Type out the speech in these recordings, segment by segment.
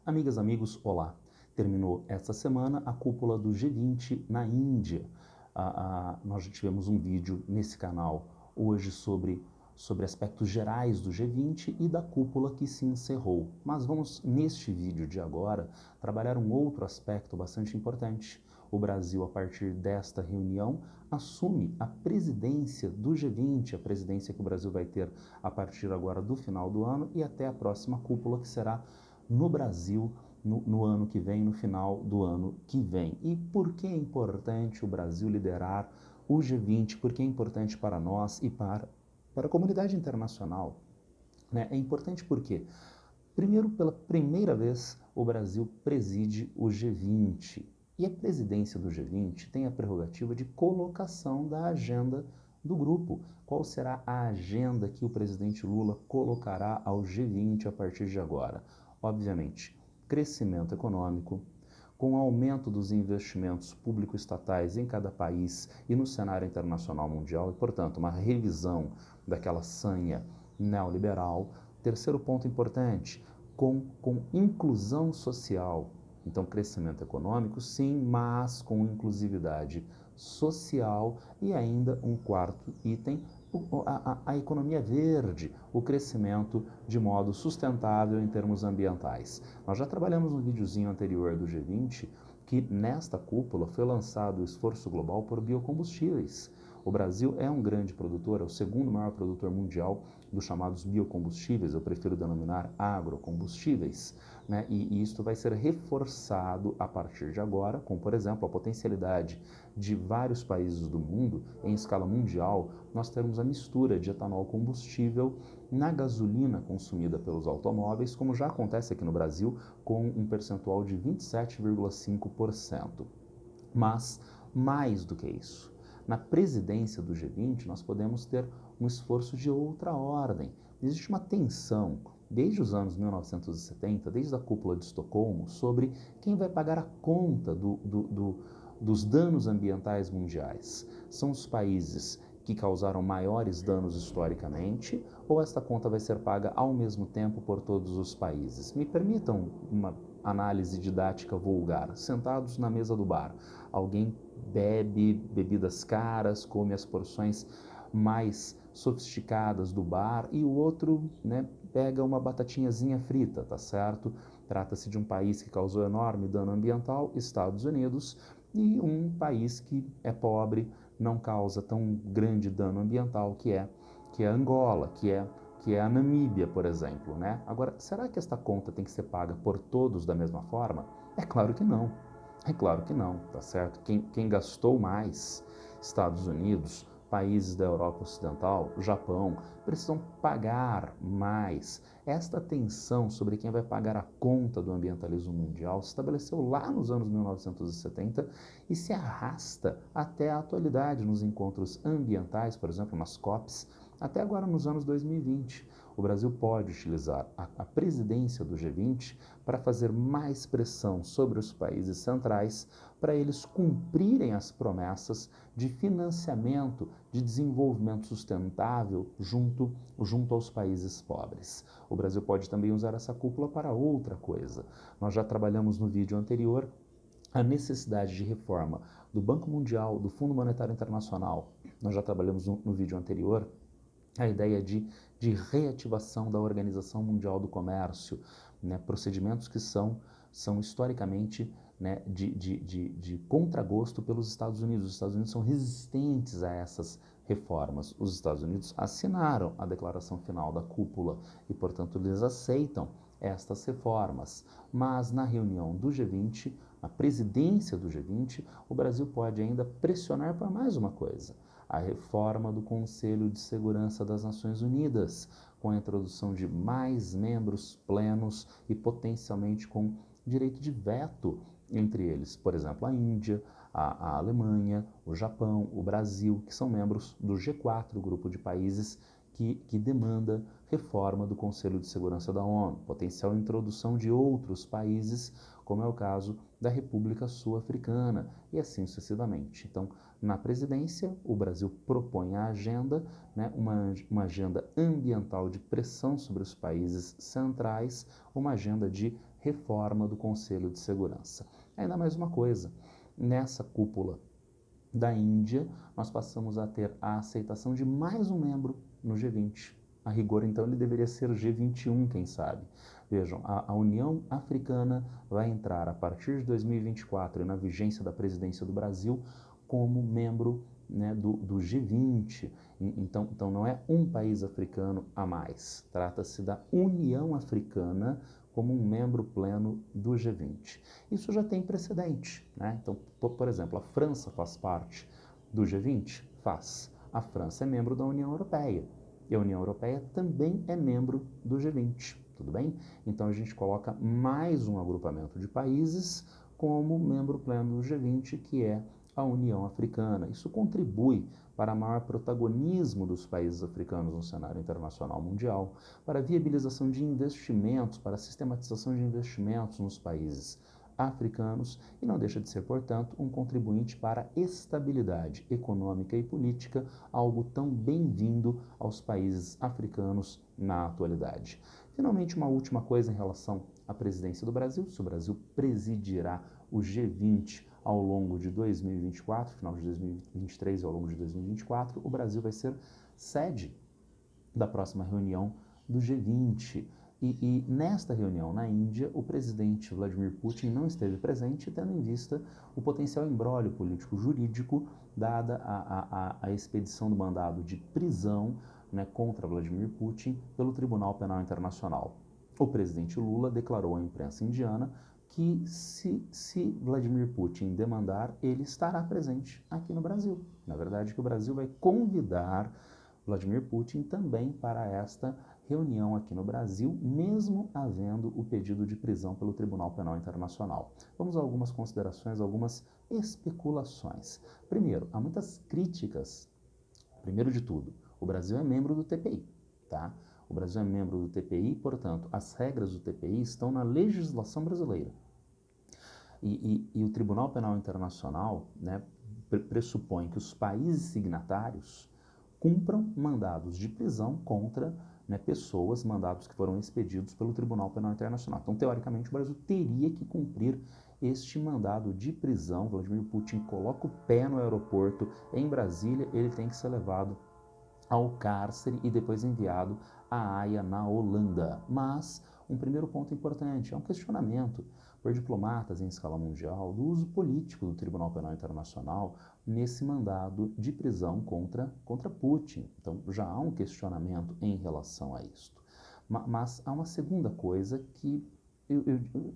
Amigas, amigos, olá! Terminou esta semana a cúpula do G20 na Índia. Nós já tivemos um vídeo nesse canal hoje sobre aspectos gerais do G20 e da cúpula que se encerrou. Mas vamos, neste vídeo de agora, trabalhar um outro aspecto bastante importante. O Brasil, a partir desta reunião, assume a presidência do G20, a presidência que o Brasil vai ter a partir agora do final do ano e até a próxima cúpula, que será no Brasil no ano que vem, no final do ano que vem. E por que é importante o Brasil liderar o G20? Por que é importante para nós e para a comunidade internacional? Né? É importante porque, primeiro, pela primeira vez, o Brasil preside o G20. E a presidência do G20 tem a prerrogativa de colocação da agenda do grupo. Qual será a agenda que o presidente Lula colocará ao G20 a partir de agora? Obviamente, crescimento econômico, com o aumento dos investimentos público-estatais em cada país e no cenário internacional mundial, e, portanto, uma revisão daquela sanha neoliberal. Terceiro ponto importante, com inclusão social. Então, crescimento econômico, sim, mas com inclusividade social. E ainda um quarto item, a economia verde, o crescimento de modo sustentável em termos ambientais. Nós já trabalhamos no videozinho anterior do G20 que nesta cúpula foi lançado o esforço global por biocombustíveis. O Brasil é um grande produtor, é o segundo maior produtor mundial dos chamados biocombustíveis, eu prefiro denominar agrocombustíveis, né? E isto vai ser reforçado a partir de agora, com, por exemplo, a potencialidade de vários países do mundo, em escala mundial, nós termos a mistura de etanol combustível na gasolina consumida pelos automóveis, como já acontece aqui no Brasil, com um percentual de 27,5%. Mas, mais do que isso, na presidência do G20, nós podemos ter um esforço de outra ordem. Existe uma tensão, desde os anos 1970, desde a cúpula de Estocolmo, sobre quem vai pagar a conta dos danos ambientais mundiais. São os países que causaram maiores danos historicamente, ou esta conta vai ser paga ao mesmo tempo por todos os países? Me permitam uma análise didática vulgar. Sentados na mesa do bar, alguém bebe bebidas caras, come as porções mais sofisticadas do bar e o outro, né, pega uma batatinhazinha frita, tá certo? Trata-se de um país que causou enorme dano ambiental, Estados Unidos, e um país que é pobre, não causa tão grande dano ambiental, que é Angola, que é a Namíbia, por exemplo, né? Agora, será que esta conta tem que ser paga por todos da mesma forma? É claro que não. É claro que não, tá certo? Quem gastou mais, Estados Unidos, países da Europa Ocidental, Japão, precisam pagar mais. Esta tensão sobre quem vai pagar a conta do ambientalismo mundial se estabeleceu lá nos anos 1970 e se arrasta até a atualidade nos encontros ambientais, por exemplo, nas COPs, até agora nos anos 2020. O Brasil pode utilizar a presidência do G20 para fazer mais pressão sobre os países centrais para eles cumprirem as promessas de financiamento de desenvolvimento sustentável junto aos países pobres. O Brasil pode também usar essa cúpula para outra coisa. Nós já trabalhamos no vídeo anterior a necessidade de reforma do Banco Mundial, do Fundo Monetário Internacional. Nós já trabalhamos no vídeo anterior a ideia de reativação da Organização Mundial do Comércio, né, procedimentos que são historicamente, né, de contragosto pelos Estados Unidos. Os Estados Unidos são resistentes a essas reformas. Os Estados Unidos assinaram a declaração final da cúpula e, portanto, eles aceitam estas reformas. Mas na reunião do G20, na presidência do G20, o Brasil pode ainda pressionar por mais uma coisa: a reforma do Conselho de Segurança das Nações Unidas, com a introdução de mais membros plenos e potencialmente com direito de veto entre eles. Por exemplo, a Índia, a Alemanha, o Japão, o Brasil, que são membros do G4, grupo de países que demanda reforma do Conselho de Segurança da ONU, potencial introdução de outros países, como é o caso da República Sul-Africana, e assim sucessivamente. Então, na presidência, o Brasil propõe a agenda, né, uma agenda ambiental de pressão sobre os países centrais, uma agenda de reforma do Conselho de Segurança. Ainda mais uma coisa, nessa cúpula da Índia, nós passamos a ter a aceitação de mais um membro no G20. A rigor, então, ele deveria ser G21, quem sabe. Vejam, a União Africana vai entrar a partir de 2024, na vigência da presidência do Brasil, como membro, né, do G20. Então, não é um país africano a mais. Trata-se da União Africana como um membro pleno do G20. Isso já tem precedente, né? Então, por exemplo, a França faz parte do G20? Faz. A França é membro da União Europeia. E a União Europeia também é membro do G20, tudo bem? Então a gente coloca mais um agrupamento de países como membro pleno do G20, que é a União Africana. Isso contribui para maior protagonismo dos países africanos no cenário internacional mundial, para a viabilização de investimentos, para a sistematização de investimentos nos países africanos e não deixa de ser, portanto, um contribuinte para a estabilidade econômica e política, algo tão bem-vindo aos países africanos na atualidade. Finalmente, uma última coisa em relação à presidência do Brasil, se o Brasil presidirá o G20 ao longo de 2024, final de 2023 e ao longo de 2024, o Brasil vai ser sede da próxima reunião do G20. E nesta reunião na Índia, o presidente Vladimir Putin não esteve presente, tendo em vista o potencial imbróglio político-jurídico dada a expedição do mandado de prisão, né, contra Vladimir Putin pelo Tribunal Penal Internacional. O presidente Lula declarou à imprensa indiana que se Vladimir Putin demandar, ele estará presente aqui no Brasil. Na verdade, que o Brasil vai convidar Vladimir Putin também para esta reunião aqui no Brasil, mesmo havendo o pedido de prisão pelo Tribunal Penal Internacional. Vamos a algumas considerações, algumas especulações. Primeiro, há muitas críticas. Primeiro de tudo, o Brasil é membro do TPI, tá? O Brasil é membro do TPI, portanto, as regras do TPI estão na legislação brasileira. E o Tribunal Penal Internacional, né, pressupõe que os países signatários cumpram mandados de prisão contra, né, pessoas, mandados que foram expedidos pelo Tribunal Penal Internacional. Então, teoricamente, o Brasil teria que cumprir este mandado de prisão. Vladimir Putin coloca o pé no aeroporto em Brasília, ele tem que ser levado ao cárcere e depois enviado à Haia, na Holanda. Mas um primeiro ponto importante é um questionamento por diplomatas em escala mundial do uso político do Tribunal Penal Internacional nesse mandado de prisão contra Putin. Então já há um questionamento em relação a isto. Mas há uma segunda coisa que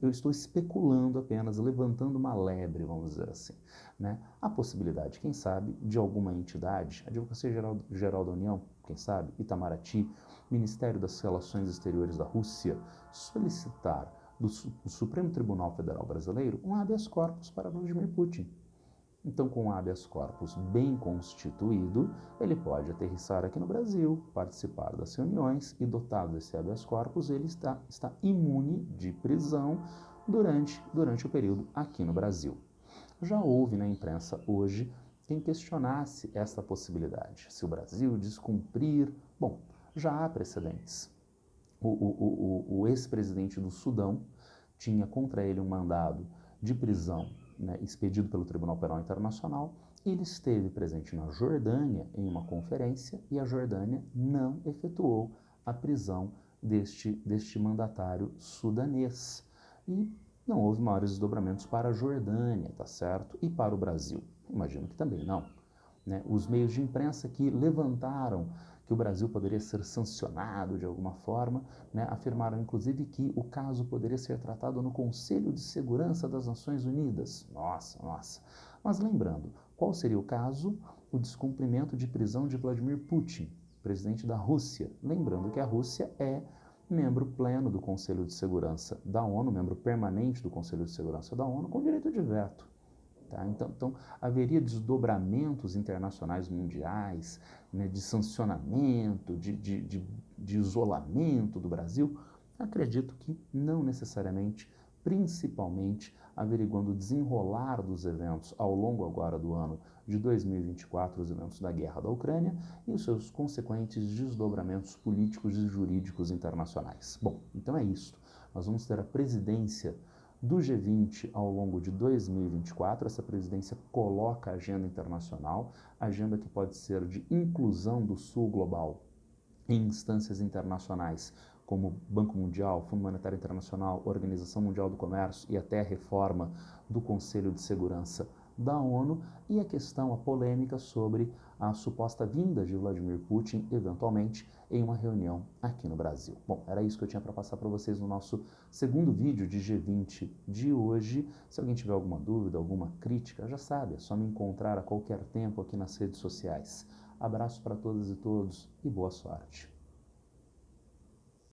eu estou especulando apenas, levantando uma lebre, vamos dizer assim, né? A possibilidade, quem sabe, de alguma entidade, a Advocacia Geral da União, quem sabe, Itamaraty, Ministério das Relações Exteriores da Rússia, solicitar do Supremo Tribunal Federal Brasileiro um habeas corpus para Vladimir Putin. Então, com o habeas corpus bem constituído, ele pode aterrissar aqui no Brasil, participar das reuniões e, dotado desse habeas corpus, ele está imune de prisão durante o período aqui no Brasil. Já houve na imprensa hoje quem questionasse esta possibilidade. Se o Brasil descumprir... Bom, já há precedentes. O ex-presidente do Sudão tinha contra ele um mandado de prisão, né, expedido pelo Tribunal Penal Internacional. Ele esteve presente na Jordânia em uma conferência e a Jordânia não efetuou a prisão deste mandatário sudanês. E não houve maiores desdobramentos para a Jordânia, tá certo? E para o Brasil? Imagino que também não, né? Os meios de imprensa que levantaram que o Brasil poderia ser sancionado de alguma forma, né, afirmaram inclusive que o caso poderia ser tratado no Conselho de Segurança das Nações Unidas. Nossa. Mas lembrando, qual seria o caso? O descumprimento de prisão de Vladimir Putin, presidente da Rússia. Lembrando que a Rússia é membro pleno do Conselho de Segurança da ONU, membro permanente do Conselho de Segurança da ONU, com direito de veto. Tá? Então, haveria desdobramentos internacionais mundiais, né, de sancionamento, de isolamento do Brasil? Acredito que não necessariamente, principalmente averiguando o desenrolar dos eventos ao longo agora do ano de 2024, os eventos da guerra da Ucrânia e os seus consequentes desdobramentos políticos e jurídicos internacionais. Bom, então é isso. Nós vamos ter a presidência do G20 ao longo de 2024. Essa presidência coloca a agenda internacional, agenda que pode ser de inclusão do Sul global em instâncias internacionais, como Banco Mundial, Fundo Monetário Internacional, Organização Mundial do Comércio e até a reforma do Conselho de Segurança da ONU, e a questão, a polêmica sobre a suposta vinda de Vladimir Putin, eventualmente, em uma reunião aqui no Brasil. Bom, era isso que eu tinha para passar para vocês no nosso segundo vídeo de G20 de hoje. Se alguém tiver alguma dúvida, alguma crítica, já sabe, é só me encontrar a qualquer tempo aqui nas redes sociais. Abraço para todas e todos e boa sorte.